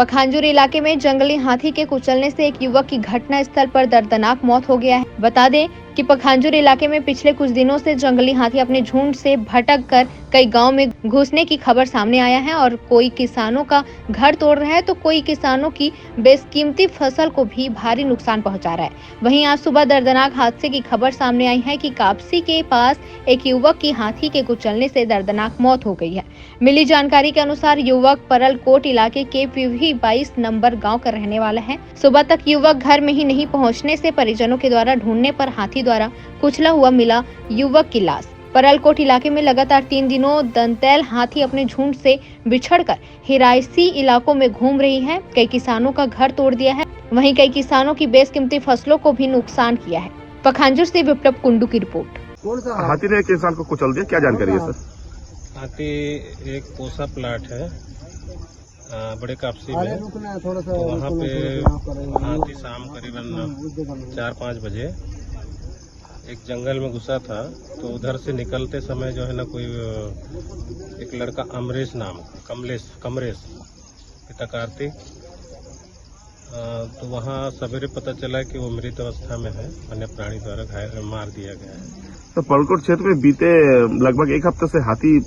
पखांजूर इलाके में जंगली हाथी के कुचलने से एक युवक की घटना स्थल पर दर्दनाक मौत हो गया है। बता दें कि पखांजूर इलाके में पिछले कुछ दिनों से जंगली हाथी अपने झुंड से भटक कर कई गांव में घुसने की खबर सामने आया है और कोई किसानों का घर तोड़ रहा है तो कोई किसानों की बेशकीमती फसल को भी भारी नुकसान पहुंचा रहा है। वहीं आज सुबह दर्दनाक हादसे की खबर सामने आई है कि कापसी के पास एक युवक की हाथी के कुचलने से दर्दनाक मौत हो गई है। मिली जानकारी के अनुसार युवक परलकोट इलाके के पीवी 22 नंबर गांव का रहने वाला है। सुबह तक युवक घर में ही नहीं पहुंचने से परिजनों के द्वारा ढूंढने पर हाथी द्वारा कुचला हुआ मिला युवक की लाश। परलकोट इलाके में लगातार 3 दिनों दंतैल हाथी अपने झुंड से बिछड़कर हिरायसी इलाकों में घूम रही है। कई किसानों का घर तोड़ दिया है, वहीं कई किसानों की बेशकीमती फसलों को भी नुकसान किया है। पखांजूर से विप्लव कुंडू की रिपोर्ट। हाथी ने एक इंसान को कुचल दिया, क्या जानकारी है सर? हाथी एक पोसा प्लाट है बड़े कापसी में, तो वहाँ पे हाथी शाम करीबन 4-5 बजे एक जंगल में घुसा था। तो उधर से निकलते समय जो है ना कोई एक लड़का अमरेश नाम कमरेश पिता कार्तिक, तो वहाँ सवेरे पता चला कि वो मृत अवस्था में है, वन्य प्राणी द्वारा घायल मार दिया गया है। तो परलकोट क्षेत्र में बीते लगभग एक हफ्ते से हाथी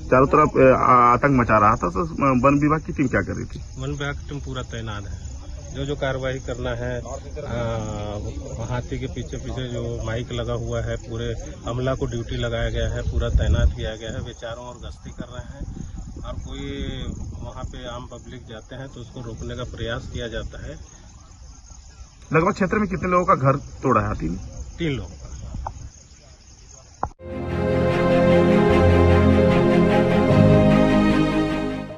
चारों तरफ आतंक मचा रहा था। तो वन विभाग की टीम क्या कर रही थी? वन विभाग की टीम पूरा तैनात है, जो कार्रवाई करना है। हाथी के पीछे जो माइक लगा हुआ है, पूरे अमला को ड्यूटी लगाया गया है, पूरा तैनात किया गया है। वे चारों ओर गश्ती कर रहे हैं और कोई वहाँ पे आम पब्लिक जाते हैं तो उसको रोकने का प्रयास किया जाता है। लगभग क्षेत्र में कितने लोगों का घर तोड़ा है हाथी ने? 3 लोग।